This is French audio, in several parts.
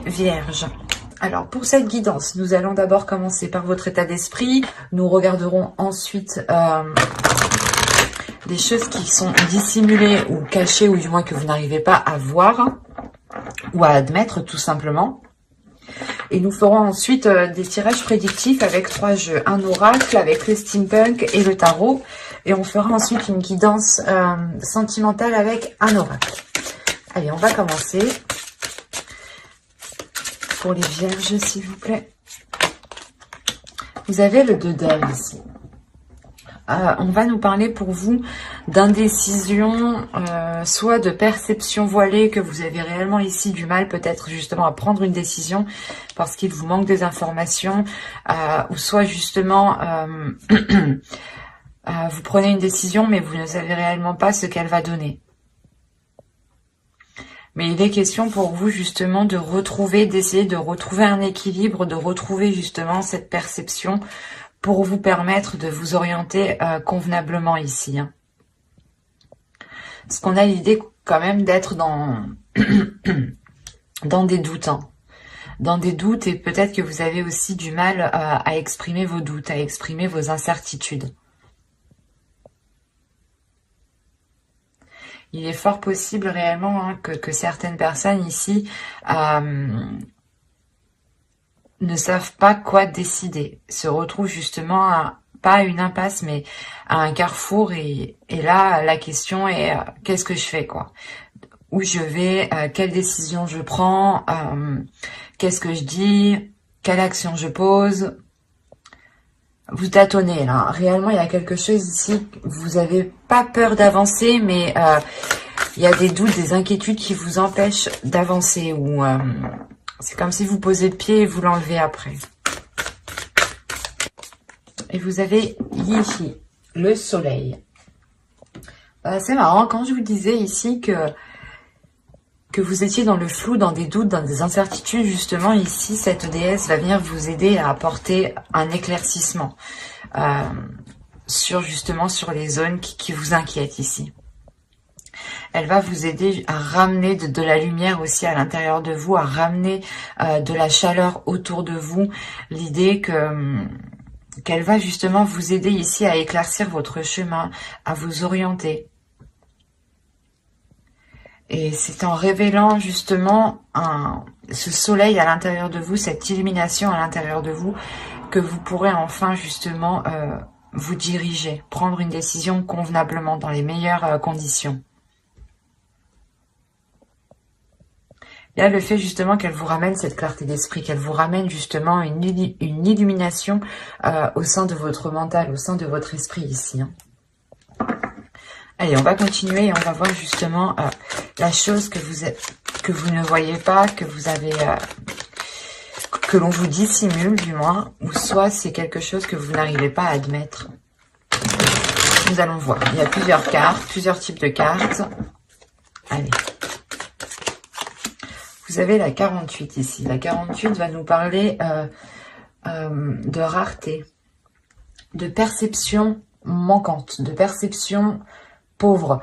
Vierge. Alors, pour cette guidance, nous allons d'abord commencer par votre état d'esprit. Nous regarderons ensuite des choses qui sont dissimulées ou cachées, ou du moins que vous n'arrivez pas à voir ou à admettre, tout simplement. Et nous ferons ensuite des tirages prédictifs avec 3 jeux. Un oracle avec le steampunk et le tarot. Et on fera ensuite une guidance sentimentale avec un oracle. Allez, on va commencer. Pour les vierges, s'il vous plaît. Vous avez le 2 d'ailes ici. On va nous parler pour vous d'indécision, soit de perception voilée, que vous avez réellement ici du mal peut-être justement à prendre une décision parce qu'il vous manque des informations, ou soit justement vous prenez une décision mais vous ne savez réellement pas ce qu'elle va donner. Mais il est question pour vous justement de retrouver, d'essayer de retrouver un équilibre, de retrouver justement cette perception pour vous permettre de vous orienter convenablement ici. Hein. Parce qu'on a l'idée quand même d'être dans, dans des doutes. Hein. Dans des doutes, et peut-être que vous avez aussi du mal à exprimer vos doutes, à exprimer vos incertitudes. Il est fort possible réellement hein, que certaines personnes ici ne savent pas quoi décider, se retrouvent justement pas à une impasse mais à un carrefour et là la question est qu'est-ce que je fais quoi, où je vais, quelle décision je prends, qu'est-ce que je dis, quelle action je pose. Vous tâtonnez là, réellement il y a quelque chose ici, vous n'avez pas peur d'avancer mais il y a des doutes, des inquiétudes qui vous empêchent d'avancer ou c'est comme si vous posez le pied et vous l'enlevez après. Et vous avez ici le soleil. C'est marrant, quand je vous disais ici que vous étiez dans le flou, dans des doutes, dans des incertitudes, justement ici, cette déesse va venir vous aider à apporter un éclaircissement sur les zones qui vous inquiètent ici. Elle va vous aider à ramener de la lumière aussi à l'intérieur de vous, à ramener de la chaleur autour de vous. L'idée qu'elle va justement vous aider ici à éclaircir votre chemin, à vous orienter. Et c'est en révélant justement ce soleil à l'intérieur de vous, cette illumination à l'intérieur de vous, que vous pourrez enfin justement vous diriger, prendre une décision convenablement dans les meilleures conditions. Il y a le fait justement qu'elle vous ramène cette clarté d'esprit, qu'elle vous ramène justement une illumination au sein de votre mental, au sein de votre esprit ici. Hein. Allez, on va continuer et on va voir justement la chose que vous ne voyez pas, que vous avez, que l'on vous dissimule du moins, ou soit c'est quelque chose que vous n'arrivez pas à admettre. Nous allons voir. Il y a plusieurs cartes, plusieurs types de cartes. Allez. Vous avez la 48 ici. La 48 va nous parler de rareté, de perception manquante, de perception pauvre,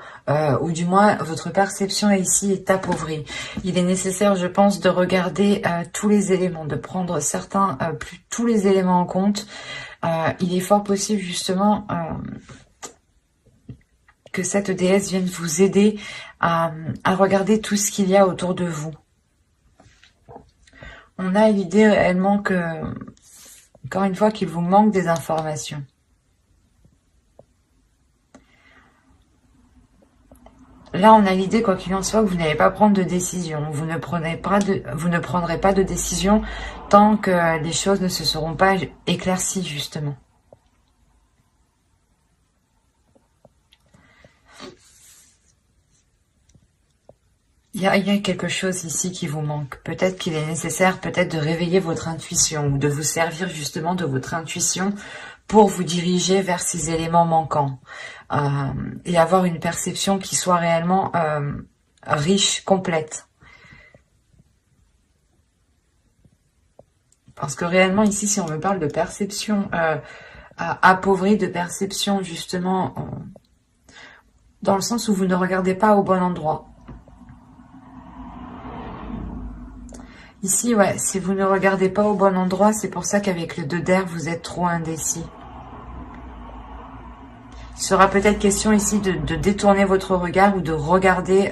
ou du moins votre perception ici est appauvrie. Il est nécessaire, je pense, de regarder tous les éléments, de prendre tous les éléments en compte. Il est fort possible justement que cette déesse vienne vous aider à regarder tout ce qu'il y a autour de vous. On a l'idée réellement que, encore une fois, qu'il vous manque des informations. Là, on a l'idée, quoi qu'il en soit, que vous n'allez pas prendre de décision. Vous ne prendrez pas de décision tant que les choses ne se seront pas éclaircies, justement. Il y a quelque chose ici qui vous manque. Peut-être qu'il est nécessaire peut-être de réveiller votre intuition ou de vous servir justement de votre intuition pour vous diriger vers ces éléments manquants et avoir une perception qui soit réellement riche, complète. Parce que réellement ici, si on me parle de perception appauvrie, de perception justement dans le sens où vous ne regardez pas au bon endroit. Ici, ouais, si vous ne regardez pas au bon endroit, c'est pour ça qu'avec le 2 d'air, vous êtes trop indécis. Il sera peut-être question ici de détourner votre regard ou de regarder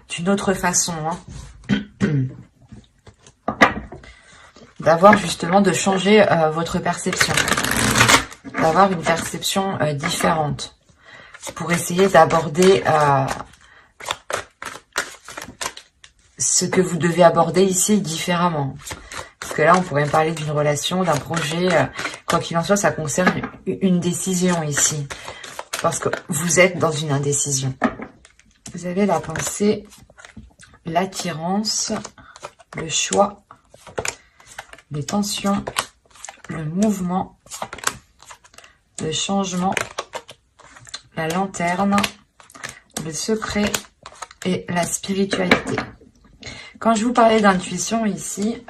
d'une autre façon. D'avoir justement, de changer votre perception. D'avoir une perception différente. Pour essayer d'aborder ce que vous devez aborder ici différemment. Parce que là, on pourrait parler d'une relation, d'un projet. Quoi qu'il en soit, ça concerne une décision ici. Parce que vous êtes dans une indécision. Vous avez la pensée, l'attirance, le choix, les tensions, le mouvement, le changement, la lanterne, le secret et la spiritualité. Quand je vous parlais d'intuition ici,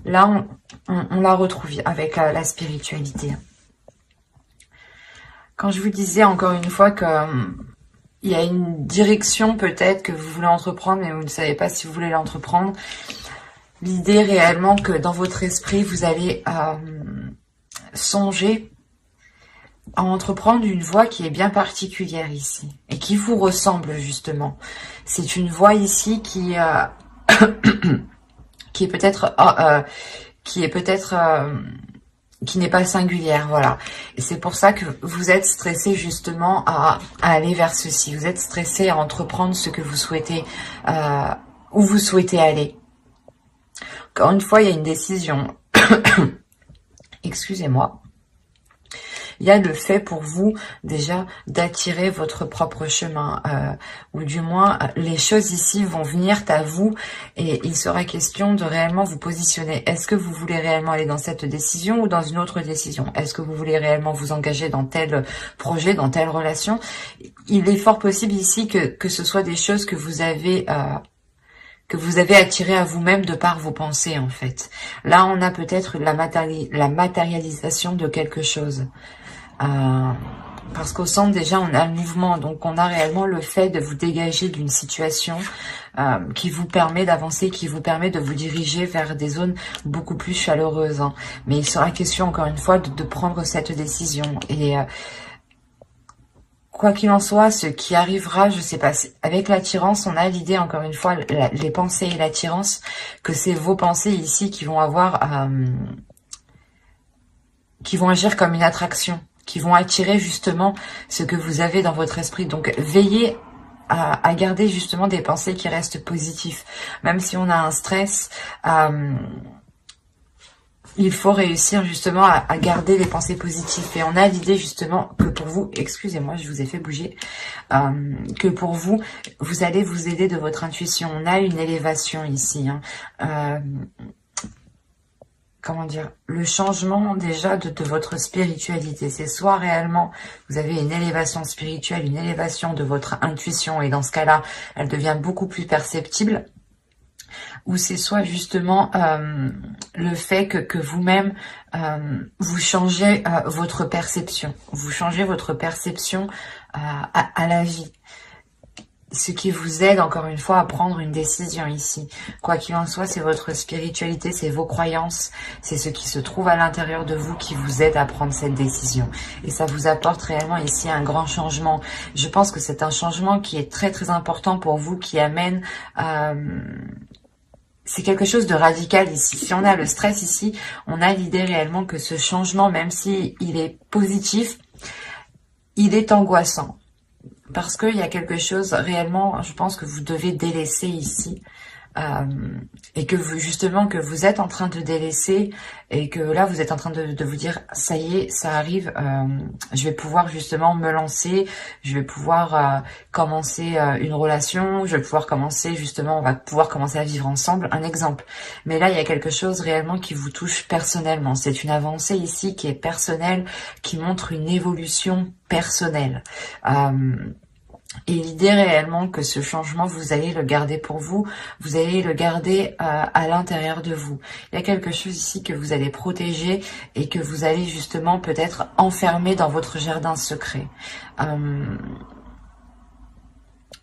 là, on la retrouve avec la spiritualité. Quand je vous disais encore une fois que il y a une direction peut-être que vous voulez entreprendre, mais vous ne savez pas si vous voulez l'entreprendre, l'idée réellement que dans votre esprit, vous allez songer à entreprendre une voie qui est bien particulière ici et qui vous ressemble justement. C'est une voie ici qui qui est peut-être qui n'est pas singulière, voilà. Et c'est pour ça que vous êtes stressé justement à aller vers ceci. Vous êtes stressé à entreprendre ce que vous souhaitez, où vous souhaitez aller. Encore une fois, il y a une décision. Excusez-moi. Il y a le fait pour vous déjà d'attirer votre propre chemin, ou du moins les choses ici vont venir à vous et il sera question de réellement vous positionner. Est-ce que vous voulez réellement aller dans cette décision ou dans une autre décision? Est-ce que vous voulez réellement vous engager dans tel projet, dans telle relation? Il est fort possible ici que ce soit des choses que vous avez attiré à vous-même de par vos pensées en fait. Là, on a peut-être la matérialisation de quelque chose. Parce qu'au centre déjà on a le mouvement, donc on a réellement le fait de vous dégager d'une situation qui vous permet d'avancer, qui vous permet de vous diriger vers des zones beaucoup plus chaleureuses. Mais il sera question encore une fois de prendre cette décision. Et quoi qu'il en soit, ce qui arrivera, je sais pas, avec l'attirance, on a l'idée encore une fois, les pensées et l'attirance, que c'est vos pensées ici qui vont avoir, qui vont agir comme une attraction, qui vont attirer justement ce que vous avez dans votre esprit. Donc, veillez à garder justement des pensées qui restent positives. Même si on a un stress, il faut réussir justement à garder les pensées positives. Et on a l'idée justement que pour vous, excusez-moi, je vous ai fait bouger, que pour vous, vous allez vous aider de votre intuition. On a une élévation ici, comment dire, le changement déjà de votre spiritualité. C'est soit réellement vous avez une élévation spirituelle, une élévation de votre intuition et dans ce cas-là, elle devient beaucoup plus perceptible, ou c'est soit justement le fait que vous-même, vous changez votre perception. Vous changez votre perception à la vie. Ce qui vous aide encore une fois à prendre une décision ici. Quoi qu'il en soit, c'est votre spiritualité, c'est vos croyances, c'est ce qui se trouve à l'intérieur de vous qui vous aide à prendre cette décision. Et ça vous apporte réellement ici un grand changement. Je pense que c'est un changement qui est très très important pour vous, qui amène... c'est quelque chose de radical ici. Si on a le stress ici, on a l'idée réellement que ce changement, même si il est positif, il est angoissant. Parce qu'il y a quelque chose réellement, je pense que vous devez délaisser ici. Et que vous, justement, que vous êtes en train de délaisser et que là, vous êtes en train de vous dire, ça y est, ça arrive, je vais pouvoir justement me lancer, je vais pouvoir commencer une relation, je vais pouvoir commencer justement, on va pouvoir commencer à vivre ensemble, un exemple. Mais là, il y a quelque chose réellement qui vous touche personnellement. C'est une avancée ici qui est personnelle, qui montre une évolution personnelle. Et l'idée réellement que ce changement, vous allez le garder pour vous, vous allez le garder à l'intérieur de vous. Il y a quelque chose ici que vous allez protéger et que vous allez justement peut-être enfermer dans votre jardin secret.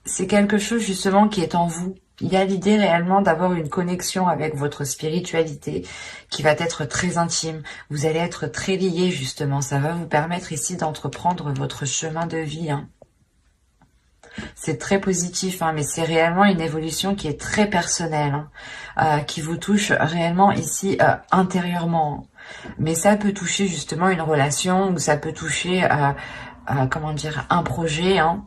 C'est quelque chose justement qui est en vous, Il y a l'idée réellement d'avoir une connexion avec votre spiritualité qui va être très intime. Vous allez être très liés justement. Ça va vous permettre ici d'entreprendre votre chemin de vie. Hein. C'est très positif, hein, mais c'est réellement une évolution qui est très personnelle, hein, qui vous touche réellement ici intérieurement. Mais ça peut toucher justement une relation ou ça peut toucher, comment dire, un projet, hein,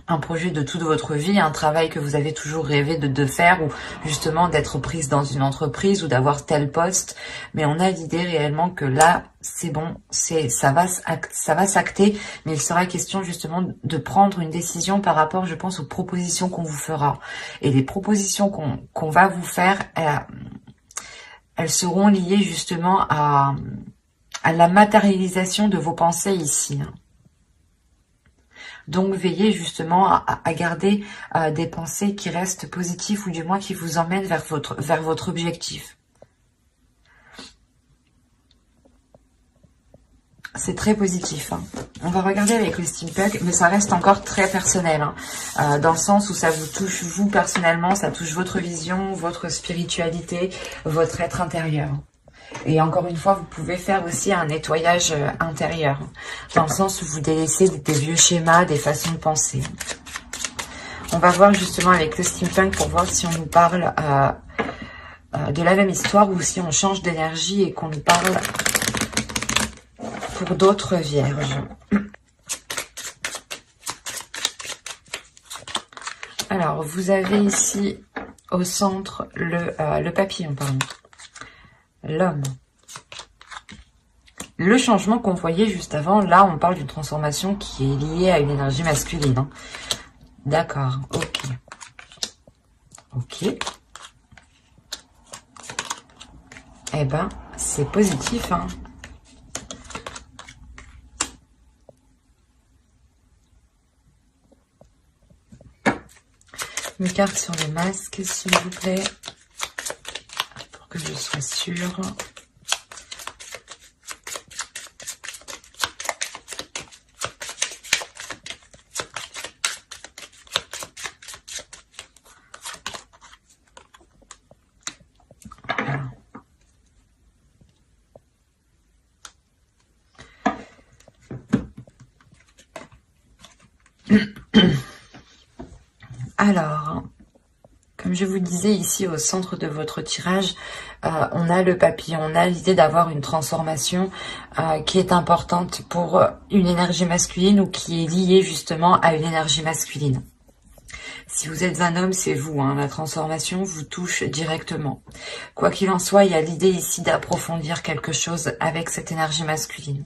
un projet de toute votre vie, un travail que vous avez toujours rêvé de faire ou justement d'être prise dans une entreprise ou d'avoir tel poste. Mais on a l'idée réellement que là, c'est bon, ça va s'acter, mais il sera question justement de prendre une décision par rapport, je pense, aux propositions qu'on vous fera. Et les propositions qu'on va vous faire, elles seront liées justement à la matérialisation de vos pensées ici. Donc, veillez justement à garder des pensées qui restent positives ou du moins qui vous emmènent vers votre objectif. C'est très positif. Hein. On va regarder avec le steampunk, mais ça reste encore très personnel. Hein, dans le sens où ça vous touche, vous personnellement, ça touche votre vision, votre spiritualité, votre être intérieur. Et encore une fois, vous pouvez faire aussi un nettoyage intérieur, dans le sens où vous délaissez des vieux schémas, des façons de penser. On va voir justement avec le steampunk pour voir si on nous parle de la même histoire ou si on change d'énergie et qu'on nous parle pour d'autres vierges. Alors, vous avez ici au centre le papillon, pardon. L'homme. Le changement qu'on voyait juste avant, là, on parle d'une transformation qui est liée à une énergie masculine. Hein. D'accord, ok. Ok. Eh ben, c'est positif, hein. Une carte sur les masques, s'il vous plaît. Pour que je sois sûre. Alors, comme je vous disais ici au centre de votre tirage, on a le papillon, on a l'idée d'avoir une transformation qui est importante pour une énergie masculine ou qui est liée justement à une énergie masculine. Si vous êtes un homme, c'est vous, hein, la transformation vous touche directement. Quoi qu'il en soit, il y a l'idée ici d'approfondir quelque chose avec cette énergie masculine.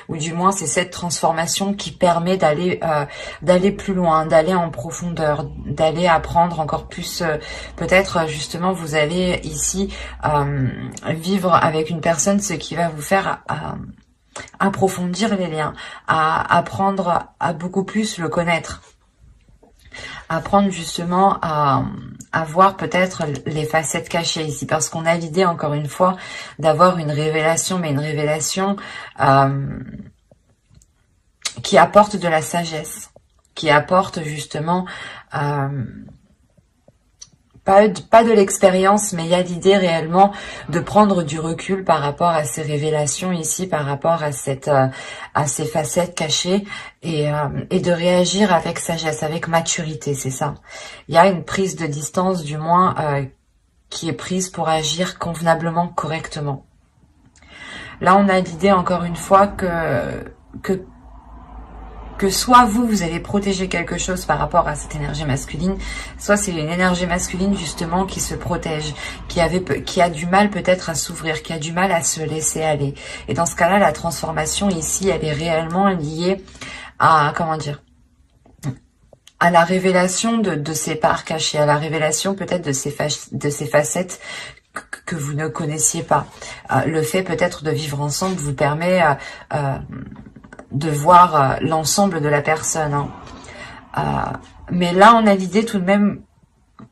Ou du moins, c'est cette transformation qui permet d'aller plus loin, d'aller en profondeur, d'aller apprendre encore plus. Peut-être, justement, vous allez ici vivre avec une personne, ce qui va vous faire approfondir les liens, à apprendre à beaucoup plus le connaître. Apprendre justement à voir peut-être les facettes cachées ici, parce qu'on a l'idée encore une fois d'avoir une révélation, mais une révélation qui apporte de la sagesse, qui apporte justement pas de l'expérience, mais il y a l'idée réellement de prendre du recul par rapport à ces révélations ici, par rapport à ces facettes cachées et de réagir avec sagesse, avec maturité, c'est ça. Il y a une prise de distance, du moins, qui est prise pour agir convenablement, correctement. Là, on a l'idée encore une fois que soit vous allez protéger quelque chose par rapport à cette énergie masculine, soit c'est une énergie masculine justement qui se protège, qui a du mal peut-être à s'ouvrir, qui a du mal à se laisser aller. Et dans ce cas-là, la transformation ici, elle est réellement liée à, comment dire, à la révélation de ces parts cachées, à la révélation peut-être de ces facettes que vous ne connaissiez pas. Le fait peut-être de vivre ensemble vous permet de voir l'ensemble de la personne. Hein. Mais là, on a l'idée tout de même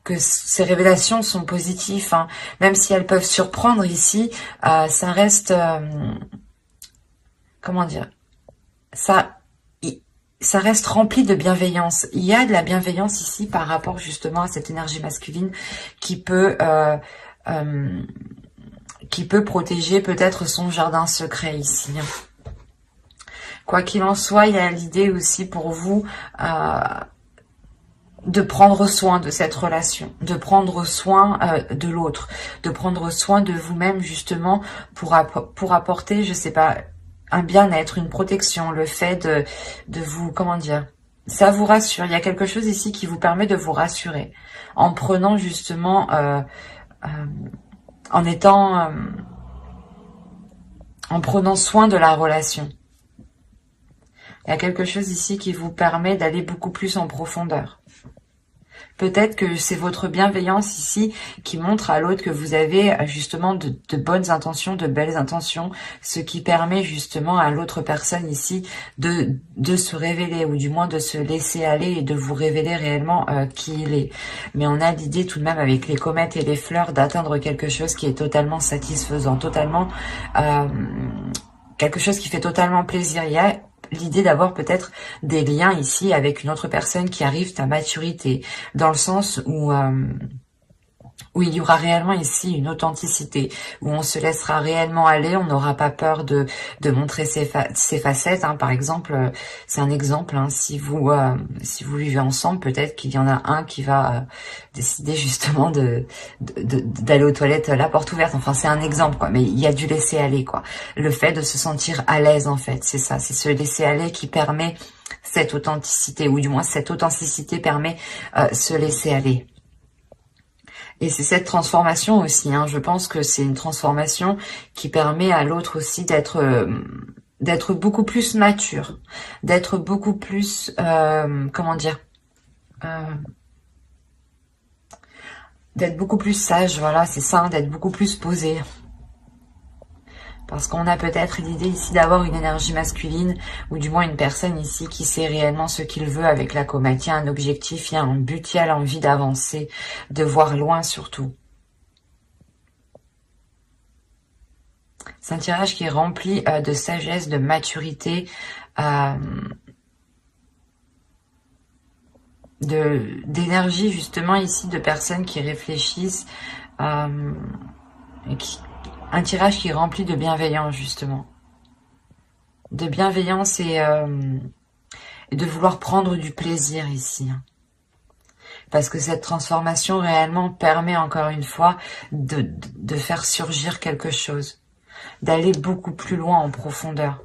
que ces révélations sont positives. Hein. Même si elles peuvent surprendre ici, ça reste... comment dire, ça, ça reste rempli de bienveillance. Il y a de la bienveillance ici par rapport justement à cette énergie masculine euh, qui peut protéger peut-être son jardin secret ici. Quoi qu'il en soit, il y a l'idée aussi pour vous de prendre soin de cette relation, de prendre soin de l'autre, de prendre soin de vous-même justement pour apporter, je sais pas, un bien-être, une protection, le fait de vous, comment dire, ça vous rassure. Il y a quelque chose ici qui vous permet de vous rassurer en prenant justement, en étant, en prenant soin de la relation. Il y a quelque chose ici qui vous permet d'aller beaucoup plus en profondeur. Peut-être que c'est votre bienveillance ici qui montre à l'autre que vous avez justement de bonnes intentions, de belles intentions, ce qui permet justement à l'autre personne ici de se révéler ou du moins de se laisser aller et de vous révéler réellement qui il est. Mais on a l'idée tout de même avec les comètes et les fleurs d'atteindre quelque chose qui est totalement satisfaisant, totalement quelque chose qui fait totalement plaisir. Il y a l'idée d'avoir peut-être des liens ici avec une autre personne qui arrive à maturité, dans le sens où il y aura réellement ici une authenticité, où on se laissera réellement aller, on n'aura pas peur de montrer ses facettes. Hein. Par exemple, c'est un exemple, hein, si vous vivez ensemble, peut-être qu'il y en a un qui va décider justement d'aller aux toilettes la porte ouverte. Enfin, c'est un exemple, quoi. Mais il y a du laisser aller, quoi. Le fait de se sentir à l'aise, en fait, c'est ça. C'est ce laisser aller qui permet cette authenticité, ou du moins cette authenticité permet se laisser aller. Et c'est cette transformation aussi, hein, je pense que c'est une transformation qui permet à l'autre aussi d'être beaucoup plus mature, d'être beaucoup plus, comment dire, d'être beaucoup plus sage, voilà, c'est ça, hein, d'être beaucoup plus posé. Parce qu'on a peut-être l'idée ici d'avoir une énergie masculine, ou du moins une personne ici qui sait réellement ce qu'il veut avec la comète. Il y a un objectif, il y a un but, il y a l'envie d'avancer, de voir loin surtout. C'est un tirage qui est rempli de sagesse, de maturité, d'énergie justement ici, de personnes qui réfléchissent, et un tirage qui est rempli de bienveillance justement. De bienveillance et de vouloir prendre du plaisir ici. Parce que cette transformation réellement permet encore une fois de faire surgir quelque chose. D'aller beaucoup plus loin en profondeur.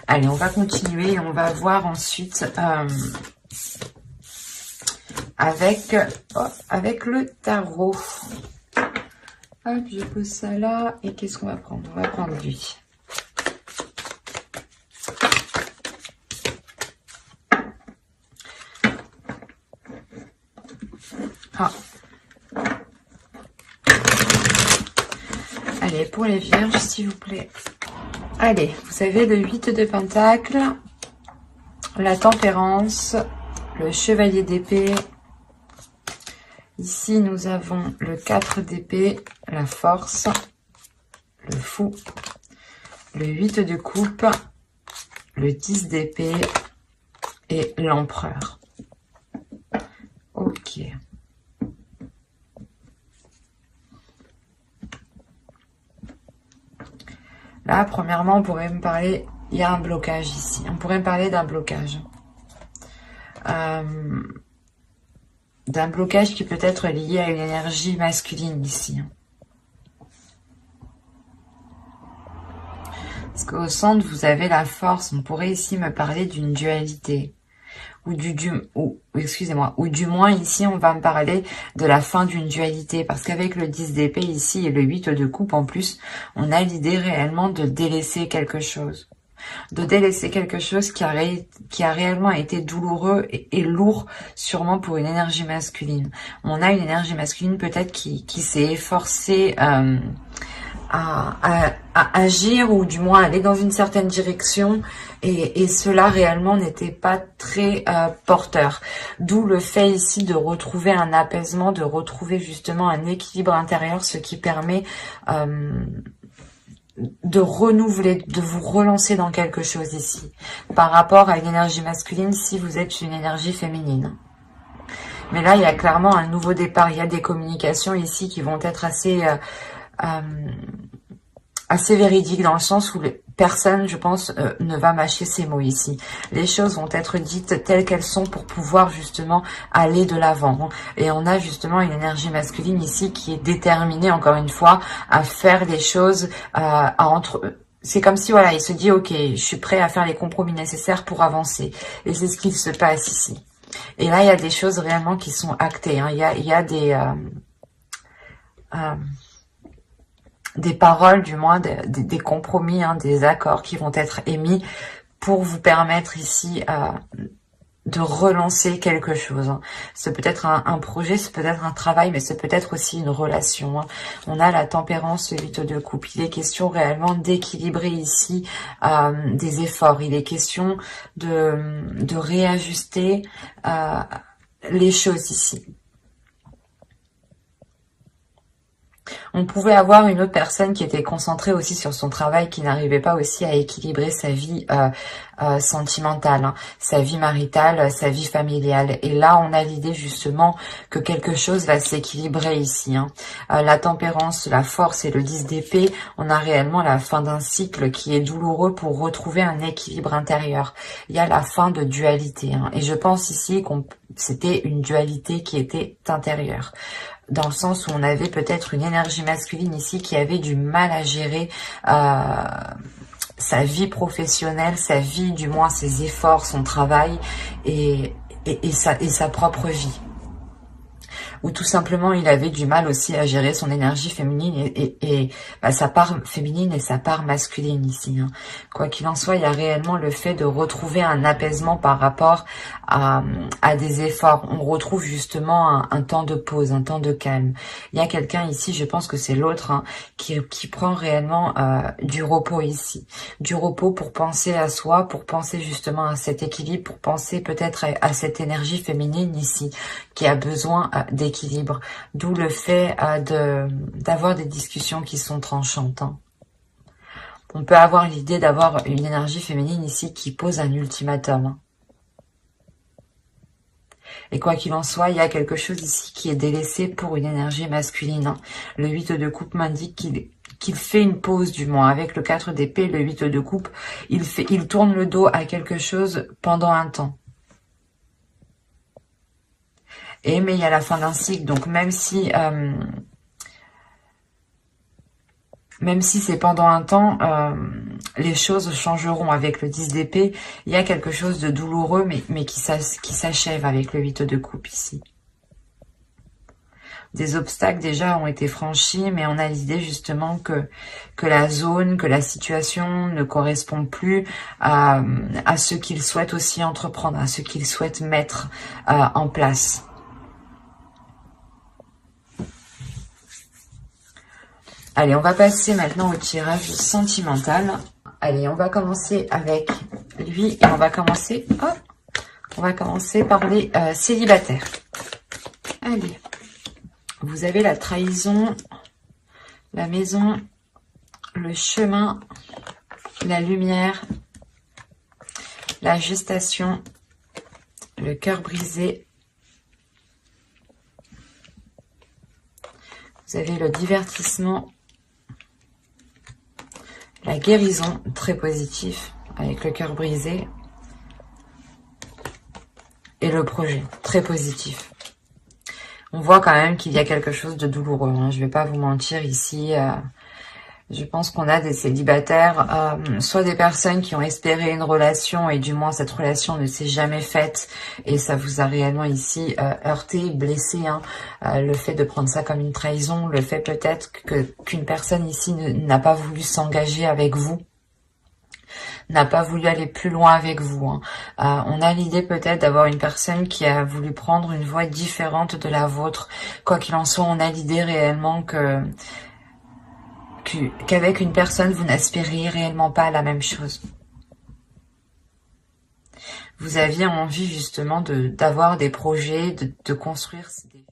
Allez, on va continuer et on va voir ensuite avec le tarot. Hop, je pose ça là. Et qu'est-ce qu'on va prendre? On va prendre lui. Ah. Allez, pour les vierges, s'il vous plaît. Allez, vous avez le 8 de Pentacles, la Tempérance, le Chevalier d'épée. Ici, nous avons le 4 d'épée, la Force, le Fou, le 8 de coupe, le 10 d'épée et l'Empereur. Ok. Là, premièrement, on pourrait me parler... Il y a un blocage ici. On pourrait me parler d'un blocage. D'un blocage qui peut être lié à une énergie masculine ici. Parce qu'au centre, vous avez la force. On pourrait ici me parler d'une dualité. Ou du moins ici, on va me parler de la fin d'une dualité. Parce qu'avec le 10 d'épée ici et le 8 de coupe en plus, on a l'idée réellement de délaisser quelque chose. De délaisser quelque chose qui a réellement été douloureux et lourd, sûrement pour une énergie masculine. On a une énergie masculine peut-être qui s'est efforcée à agir, ou du moins aller dans une certaine direction, et cela réellement n'était pas très porteur. D'où le fait ici de retrouver un apaisement, de retrouver justement un équilibre intérieur, ce qui permet de renouveler, de vous relancer dans quelque chose ici. Par rapport à une énergie masculine, si vous êtes une énergie féminine. Mais là, il y a clairement un nouveau départ. Il y a des communications ici qui vont être assez véridiques, dans le sens où personne, je pense, ne va mâcher ces mots ici. Les choses vont être dites telles qu'elles sont pour pouvoir justement aller de l'avant. Et on a justement une énergie masculine ici qui est déterminée, encore une fois, à faire des choses, c'est comme si, voilà, il se dit, ok, je suis prêt à faire les compromis nécessaires pour avancer. Et c'est ce qu'il se passe ici. Et là, il y a des choses réellement qui sont actées. Hein. Il y a des paroles, du moins, des compromis, hein, des accords qui vont être émis pour vous permettre ici de relancer quelque chose. Hein. C'est peut-être un projet, c'est peut-être un travail, mais c'est peut-être aussi une relation. Hein. On a la tempérance, le 8 de coupe. Il est question réellement d'équilibrer ici des efforts. Il est question de réajuster les choses ici. On pouvait avoir une autre personne qui était concentrée aussi sur son travail, qui n'arrivait pas aussi à équilibrer sa vie sentimentale, hein, sa vie maritale, sa vie familiale. Et là, on a l'idée justement que quelque chose va s'équilibrer ici. Hein. La tempérance, la force et le 10 d'épée, on a réellement la fin d'un cycle qui est douloureux pour retrouver un équilibre intérieur. Il y a la fin de dualité. Hein. Et je pense ici que c'était une dualité qui était intérieure. Dans le sens où on avait peut-être une énergie masculine ici qui avait du mal à gérer sa vie professionnelle, sa vie, du moins ses efforts, son travail et sa propre vie. Ou tout simplement il avait du mal aussi à gérer son énergie féminine et sa part féminine et sa part masculine ici. Hein. Quoi qu'il en soit, il y a réellement le fait de retrouver un apaisement par rapport à des efforts. On retrouve justement un temps de pause, un temps de calme. Il y a quelqu'un ici, je pense que c'est l'autre, hein, qui prend réellement du repos ici. Du repos pour penser à soi, pour penser justement à cet équilibre, pour penser peut-être à cette énergie féminine ici, qui a besoin d'équilibre. D'où le fait d'avoir des discussions qui sont tranchantes. Hein. On peut avoir l'idée d'avoir une énergie féminine ici qui pose un ultimatum. Hein. Et quoi qu'il en soit, il y a quelque chose ici qui est délaissé pour une énergie masculine. Hein. Le 8 de coupe m'indique qu'il fait une pause, du moins. Avec le 4 d'épée, le 8 de coupe, il tourne le dos à quelque chose pendant un temps. Mais il y a la fin d'un cycle, donc même si c'est pendant un temps, les choses changeront. Avec le 10 d'épée, il y a quelque chose de douloureux, mais qui s'achève avec le 8 de coupe ici. Des obstacles déjà ont été franchis, mais on a l'idée justement que la zone, que la situation ne correspond plus à ce qu'il souhaite aussi entreprendre, à ce qu'il souhaite mettre en place. Allez, on va passer maintenant au tirage sentimental. Allez, on va commencer avec lui et on va commencer par les célibataires. Allez, vous avez la trahison, la maison, le chemin, la lumière, la gestation, le cœur brisé. Vous avez le divertissement, la guérison, très positif, avec le cœur brisé. Et le projet, très positif. On voit quand même qu'il y a quelque chose de douloureux. Hein. Je ne vais pas vous mentir ici. Je pense qu'on a des célibataires, soit des personnes qui ont espéré une relation et du moins cette relation ne s'est jamais faite et ça vous a réellement ici heurté, blessé. Hein. Le fait de prendre ça comme une trahison, le fait peut-être qu'une personne ici n'a pas voulu s'engager avec vous, n'a pas voulu aller plus loin avec vous. Hein. On a l'idée peut-être d'avoir une personne qui a voulu prendre une voie différente de la vôtre. Quoi qu'il en soit, on a l'idée réellement qu'avec une personne, vous n'aspiriez réellement pas à la même chose. Vous aviez envie justement d'avoir des projets, de construire des...